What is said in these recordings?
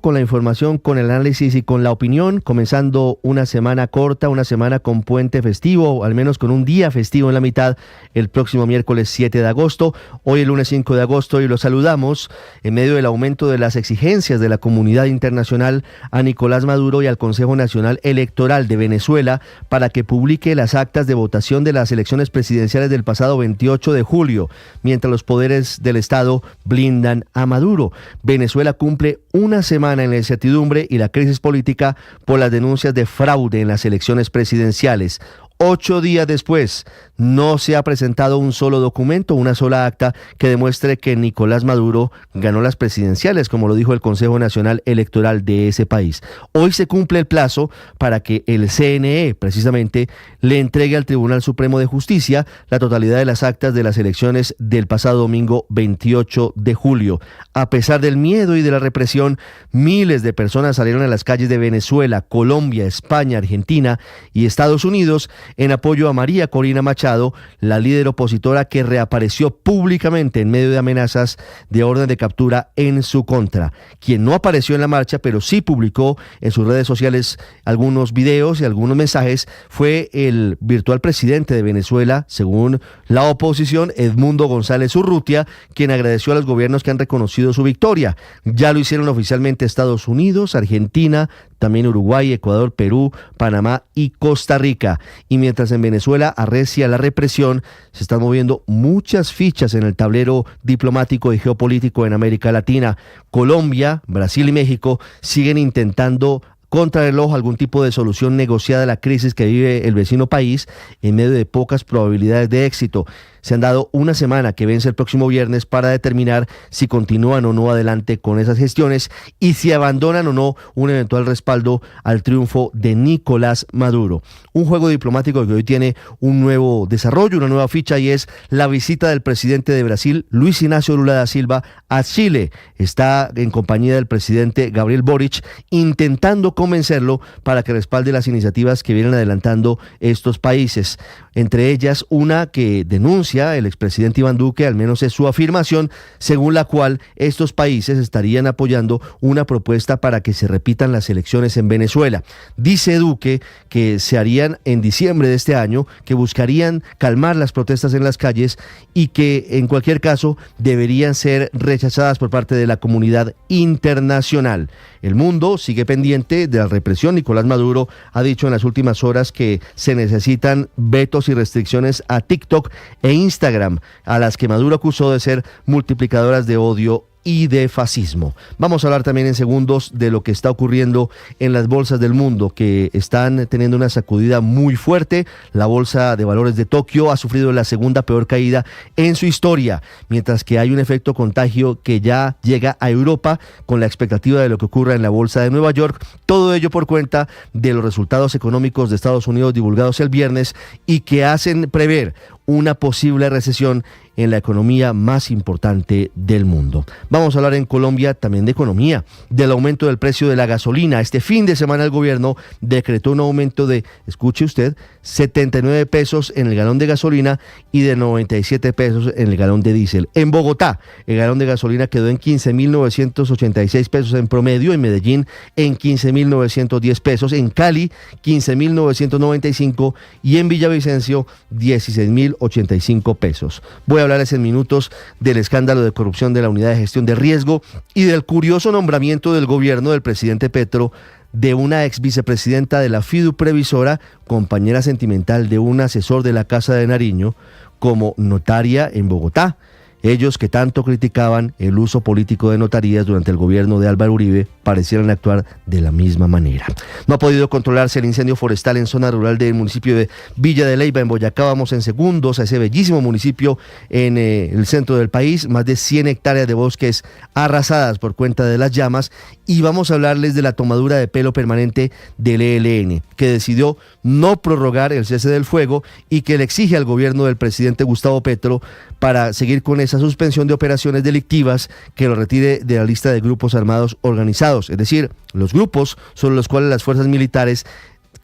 con la información, con el análisis y con la opinión, comenzando una semana corta, una semana con puente festivo, al menos con un día festivo en la mitad, el próximo miércoles 7 de agosto, hoy el lunes 5 de agosto, y los saludamos en medio del aumento de las exigencias de la comunidad internacional a Nicolás Maduro y al Consejo Nacional Electoral de Venezuela para que publique las actas de votación de las elecciones presidenciales del pasado 28 de julio, mientras los poderes del Estado blindan a Maduro. Venezuela cumple una semana en la incertidumbre y la crisis política por las denuncias de fraude en las elecciones presidenciales. 8 días después, no se ha presentado un solo documento, una sola acta que demuestre que Nicolás Maduro ganó las presidenciales, como lo dijo el Consejo Nacional Electoral de ese país. Hoy se cumple el plazo para que el CNE, precisamente, le entregue al Tribunal Supremo de Justicia la totalidad de las actas de las elecciones del pasado domingo 28 de julio. A pesar del miedo y de la represión, miles de personas salieron a las calles de Venezuela, Colombia, España, Argentina y Estados Unidos en apoyo a María Corina Machado, la líder opositora que reapareció públicamente en medio de amenazas de orden de captura en su contra. Quien no apareció en la marcha, pero sí publicó en sus redes sociales algunos videos y algunos mensajes, fue el virtual presidente de Venezuela, según la oposición, Edmundo González Urrutia, quien agradeció a los gobiernos que han reconocido su victoria. Ya lo hicieron oficialmente Estados Unidos, Argentina, también Uruguay, Ecuador, Perú, Panamá y Costa Rica. Y mientras en Venezuela arrecia la represión, se están moviendo muchas fichas en el tablero diplomático y geopolítico en América Latina. Colombia, Brasil y México siguen intentando contrarreloj algún tipo de solución negociada a la crisis que vive el vecino país en medio de pocas probabilidades de éxito. Se han dado una semana que vence el próximo viernes para determinar si continúan o no adelante con esas gestiones y si abandonan o no un eventual respaldo al triunfo de Nicolás Maduro. Un juego diplomático que hoy tiene un nuevo desarrollo, una nueva ficha, y es la visita del presidente de Brasil, Luis Ignacio Lula da Silva, a Chile. Está en compañía del presidente Gabriel Boric, intentando convencerlo para que respalde las iniciativas que vienen adelantando estos países. Entre ellas, una que denuncia el expresidente Iván Duque, al menos es su afirmación, según la cual estos países estarían apoyando una propuesta para que se repitan las elecciones en Venezuela. Dice Duque que se harían en diciembre de este año, que buscarían calmar las protestas en las calles y que en cualquier caso deberían ser rechazadas por parte de la comunidad internacional. El mundo sigue pendiente de la represión. Nicolás Maduro ha dicho en las últimas horas que se necesitan vetos y restricciones a TikTok e Instagram, a las que Maduro acusó de ser multiplicadoras de odio y de fascismo. Vamos a hablar también en segundos de lo que está ocurriendo en las bolsas del mundo, que están teniendo una sacudida muy fuerte. La bolsa de valores de Tokio ha sufrido la segunda peor caída en su historia, mientras que hay un efecto contagio que ya llega a Europa con la expectativa de lo que ocurra en la bolsa de Nueva York. Todo ello por cuenta de los resultados económicos de Estados Unidos divulgados el viernes y que hacen prever una posible recesión en la economía más importante del mundo. Vamos a hablar en Colombia también de economía, del aumento del precio de la gasolina. Este fin de semana el gobierno decretó un aumento de, escuche usted, 79 pesos en el galón de gasolina y de 97 pesos en el galón de diésel. En Bogotá, el galón de gasolina quedó en 15.986 pesos en promedio, en Medellín en 15.910 pesos, en Cali 15.995 y en Villavicencio 16.085 pesos. Voy a hablarles en minutos del escándalo de corrupción de la Unidad de Gestión de Riesgo y del curioso nombramiento del gobierno del presidente Petro de una ex vicepresidenta de la FIDU Previsora, compañera sentimental de un asesor de la Casa de Nariño, como notaria en Bogotá. Ellos que tanto criticaban el uso político de notarías durante el gobierno de Álvaro Uribe parecieran actuar de la misma manera. No ha podido controlarse el incendio forestal en zona rural del municipio de Villa de Leyva, en Boyacá. Vamos en segundos a ese bellísimo municipio en el centro del país. Más de 100 hectáreas de bosques arrasadas por cuenta de las llamas. Y vamos a hablarles de la tomadura de pelo permanente del ELN, que decidió no prorrogar el cese del fuego y que le exige al gobierno del presidente Gustavo Petro para seguir con esa suspensión de operaciones delictivas, que lo retire de la lista de grupos armados organizados. Es decir, los grupos sobre los cuales las fuerzas militares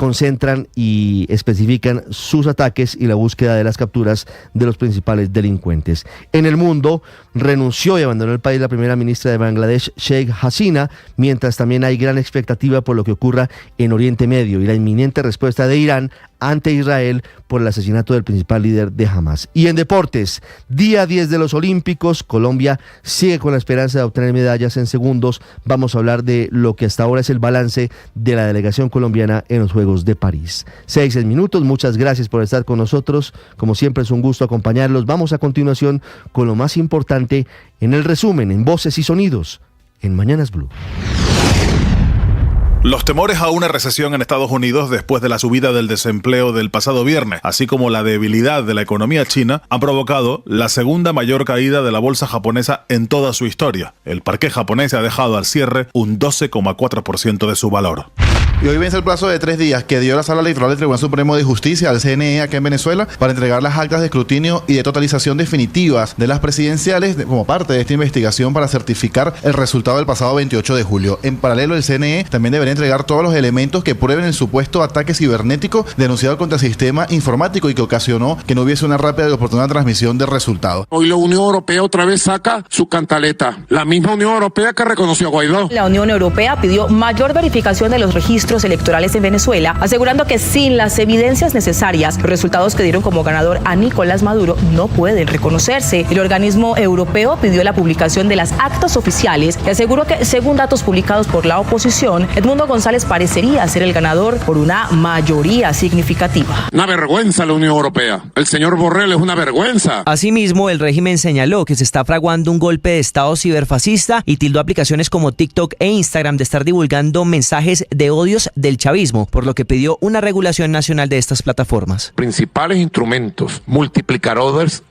concentran y especifican sus ataques y la búsqueda de las capturas de los principales delincuentes. En el mundo, renunció y abandonó el país la primera ministra de Bangladesh, Sheikh Hasina, mientras también hay gran expectativa por lo que ocurra en Oriente Medio y la inminente respuesta de Irán ante Israel por el asesinato del principal líder de Hamas. Y en deportes, día 10 de los Olímpicos, Colombia sigue con la esperanza de obtener medallas en segundos. Vamos a hablar de lo que hasta ahora es el balance de la delegación colombiana en los Juegos de París. 6 minutos, muchas gracias por estar con nosotros. Como siempre es un gusto acompañarlos. Vamos a continuación con lo más importante en el resumen, en Voces y Sonidos, en Mañanas Blue. Los temores a una recesión en Estados Unidos después de la subida del desempleo del pasado viernes, así como la debilidad de la economía china, han provocado la segunda mayor caída de la bolsa japonesa en toda su historia. El parqué japonés ha dejado al cierre un 12,4% de su valor. Y hoy vence el plazo de 3 días que dio la Sala Electoral del Tribunal Supremo de Justicia al CNE acá en Venezuela para entregar las actas de escrutinio y de totalización definitivas de las presidenciales como parte de esta investigación para certificar el resultado del pasado 28 de julio. En paralelo, el CNE también debería entregar todos los elementos que prueben el supuesto ataque cibernético denunciado contra el sistema informático y que ocasionó que no hubiese una rápida y oportuna transmisión del resultado. Hoy la Unión Europea otra vez saca su cantaleta. La misma Unión Europea que reconoció a Guaidó. La Unión Europea pidió mayor verificación de los registros electorales en Venezuela, asegurando que sin las evidencias necesarias, los resultados que dieron como ganador a Nicolás Maduro no pueden reconocerse. El organismo europeo pidió la publicación de las actas oficiales y aseguró que, según datos publicados por la oposición, Edmundo González parecería ser el ganador por una mayoría significativa. Una vergüenza la Unión Europea. El señor Borrell es una vergüenza. Asimismo, el régimen señaló que se está fraguando un golpe de Estado ciberfascista y tildó aplicaciones como TikTok e Instagram de estar divulgando mensajes de odios del chavismo, por lo que pidió una regulación nacional de estas plataformas. Principales instrumentos, multiplicadores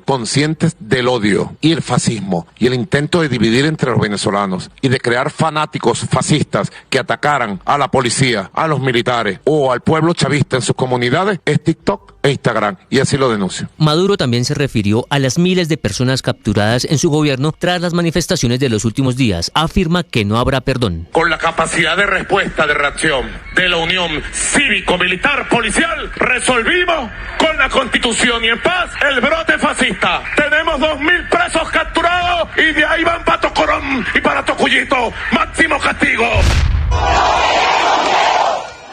conscientes del odio y el fascismo y el intento de dividir entre los venezolanos y de crear fanáticos fascistas que atacaran a la policía, a los militares o al pueblo chavista en sus comunidades es TikTok e Instagram, y así lo denuncio. Maduro también se refirió a las miles de personas capturadas en su gobierno tras las manifestaciones de los últimos días. Afirma que no habrá perdón. Con la capacidad de respuesta, de reacción de la Unión Cívico-Militar Policial, resolvimos con la Constitución y en paz el brote fascista. Tenemos 2.000 presos capturados y de ahí van para Tocorón y para Tocuyito. Máximo castigo.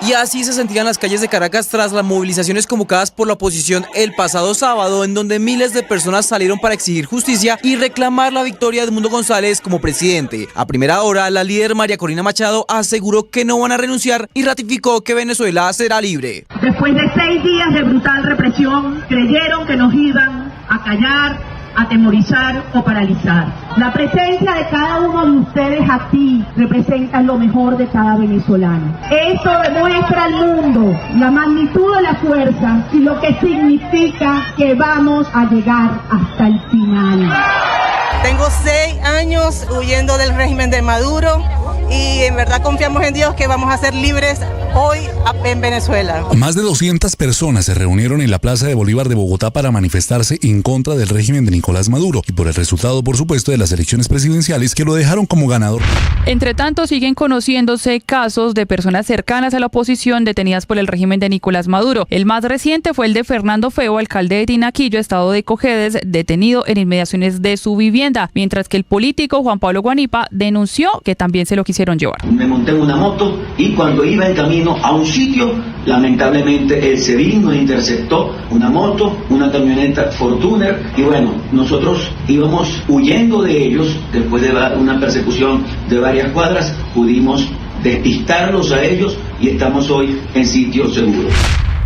Y así se sentían las calles de Caracas tras las movilizaciones convocadas por la oposición el pasado sábado, en donde miles de personas salieron para exigir justicia y reclamar la victoria de Edmundo González como presidente. A primera hora, la líder María Corina Machado aseguró que no van a renunciar y ratificó que Venezuela será libre. Después de 6 días de brutal represión, creyeron que nos iban a callar, atemorizar o paralizar. La presencia de cada uno de ustedes aquí representa lo mejor de cada venezolano. Esto demuestra al mundo la magnitud de la fuerza y lo que significa que vamos a llegar hasta el final. Tengo 6 años huyendo del régimen de Maduro y en verdad confiamos en Dios que vamos a ser libres hoy en Venezuela. Más de 200 personas se reunieron en la Plaza de Bolívar de Bogotá para manifestarse en contra del régimen de Nicolás Maduro y por el resultado, por supuesto, de las elecciones presidenciales que lo dejaron como ganador. Entre tanto, siguen conociéndose casos de personas cercanas a la oposición detenidas por el régimen de Nicolás Maduro. El más reciente fue el de Fernando Feo, alcalde de Tinaquillo, estado de Cojedes, detenido en inmediaciones de su vivienda, mientras que el político Juan Pablo Guanipa denunció que también se lo quisieron llevar. Me monté en una moto y cuando iba en camino a un sitio, lamentablemente el SEBIN nos interceptó una moto, una camioneta Fortuner y bueno, nosotros íbamos huyendo de ellos. Después de una persecución de varias cuadras pudimos despistarlos a ellos y estamos hoy en sitio seguro.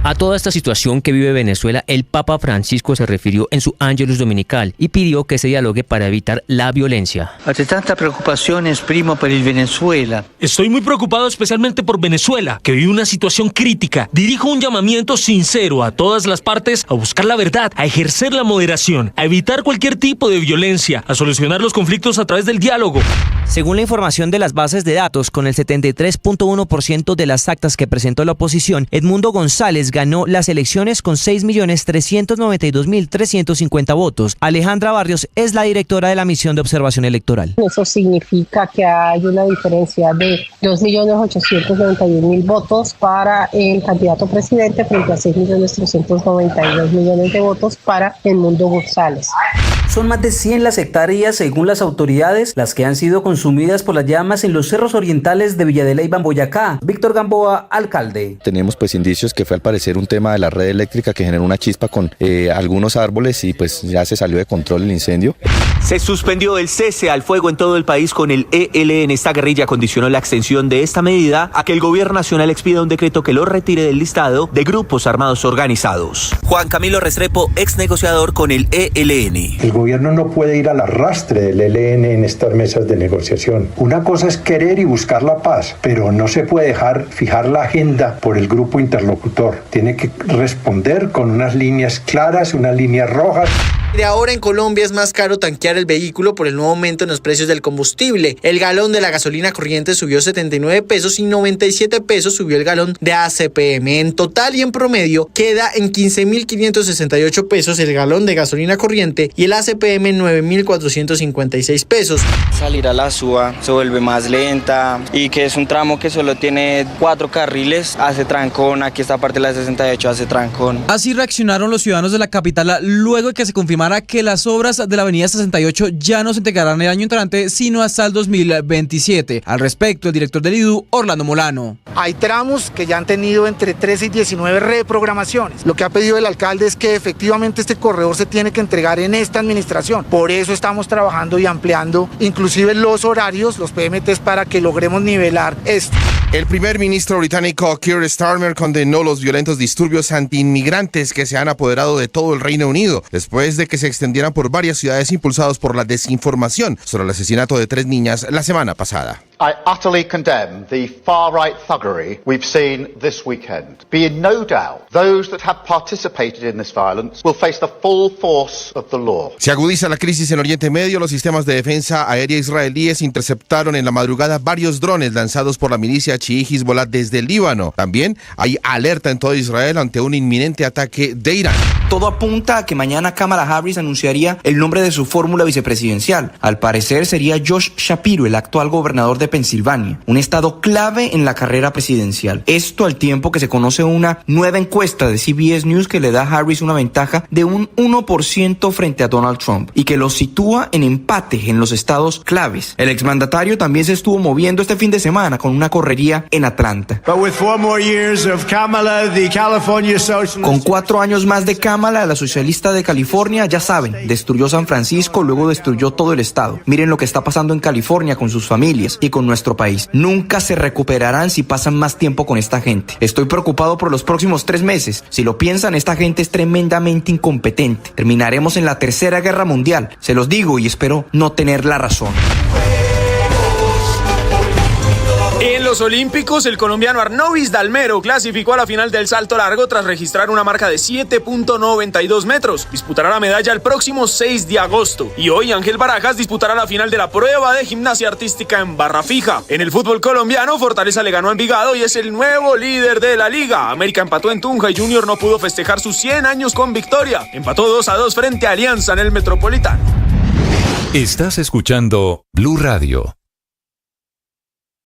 A toda esta situación que vive Venezuela, el Papa Francisco se refirió en su Ángelus Dominical y pidió que se dialogue para evitar la violencia. Ante tanta preocupación exprimo por el Venezuela. Estoy muy preocupado especialmente por Venezuela, que vive una situación crítica. Dirijo un llamamiento sincero a todas las partes a buscar la verdad, a ejercer la moderación, a evitar cualquier tipo de violencia, a solucionar los conflictos a través del diálogo. Según la información de las bases de datos, con el 73.1% de las actas que presentó la oposición, Edmundo González ganó las elecciones con 6.392.350 votos. Alejandra Barrios es la directora de la misión de observación electoral. Eso significa que hay una diferencia de 2.891.000 votos para el candidato presidente frente a 6.392.000.000 de votos para Edmundo González. Son más de 100 las hectáreas, según las autoridades, las que han sido consumidas por las llamas en los cerros orientales de Villa de Leyva, en Boyacá. Víctor Gamboa, alcalde. Tenemos pues indicios que fue al parecer un tema de la red eléctrica que generó una chispa con algunos árboles y pues ya se salió de control el incendio. Se suspendió el cese al fuego en todo el país con el ELN. Esta guerrilla condicionó la extensión de esta medida a que el gobierno nacional expida un decreto que lo retire del listado de grupos armados organizados. Juan Camilo Restrepo, ex negociador con el ELN. El gobierno no puede ir al arrastre del ELN en estas mesas de negociación. Una cosa es querer y buscar la paz, pero no se puede dejar fijar la agenda por el grupo interlocutor. Tiene que responder con unas líneas claras, unas líneas rojas. De ahora en Colombia es más caro tanquear el vehículo por el nuevo aumento en los precios del combustible. El galón de la gasolina corriente subió 79 pesos y 97 pesos subió el galón de ACPM. En total y en promedio queda en 15.568 pesos el galón de gasolina corriente y el ACPM en 9.456 pesos. Salir a la SUA se vuelve más lenta y que es un tramo que solo tiene 4 carriles, hace trancón. Aquí esta parte de la 68 hace trancón. Así reaccionaron los ciudadanos de la capital luego de que se confirmara que las obras de la avenida 68 ya no se entregarán el año entrante, sino hasta el 2027. Al respecto, el director del IDU, Orlando Molano. Hay tramos que ya han tenido entre 13 y 19 reprogramaciones. Lo que ha pedido el alcalde es que efectivamente este corredor se tiene que entregar en esta administración. Por eso estamos trabajando y ampliando inclusive los horarios, los PMTs, para que logremos nivelar esto. El primer ministro británico Keir Starmer condenó los violentos disturbios antiinmigrantes que se han apoderado de todo el Reino Unido después de que se extendieran por varias ciudades impulsados por la desinformación sobre el asesinato de 3 niñas la semana pasada. I utterly condemn the far-right thuggery we've seen this weekend. Be in no doubt, those that have participated in this violence will face the full force of the law. Se agudiza la crisis en Oriente Medio. Los sistemas de defensa aérea israelíes interceptaron en la madrugada varios drones lanzados por la milicia chií Hezbollah desde el Líbano. También hay alerta en todo Israel ante un inminente ataque de Irán. Todo apunta a que mañana Kamala Harris anunciaría el nombre de su fórmula vicepresidencial. Al parecer sería Josh Shapiro, el actual gobernador de Pensilvania, un estado clave en la carrera presidencial. Esto al tiempo que se conoce una nueva encuesta de CBS News que le da a Harris una ventaja de un 1% frente a Donald Trump y que lo sitúa en empate en los estados claves. El exmandatario también se estuvo moviendo este fin de semana con una correría en Atlanta. Con 4 años más de Kamala, la socialista de California, ya saben, destruyó San Francisco, luego destruyó todo el estado. Miren lo que está pasando en California con sus familias y con nuestro país. Nunca se recuperarán si pasan más tiempo con esta gente. Estoy preocupado por los próximos 3 meses. Si lo piensan, esta gente es tremendamente incompetente. Terminaremos en la Tercera Guerra Mundial. Se los digo y espero no tener la razón. En los Olímpicos, el colombiano Arnovis Dalmero clasificó a la final del salto largo tras registrar una marca de 7.92 metros. Disputará la medalla el próximo 6 de agosto. Y hoy Ángel Barajas disputará la final de la prueba de gimnasia artística en barra fija. En el fútbol colombiano, Fortaleza le ganó a Envigado y es el nuevo líder de la liga. América empató en Tunja y Junior no pudo festejar sus 100 años con victoria. Empató 2-2 frente a Alianza en el Metropolitano. Estás escuchando Blue Radio.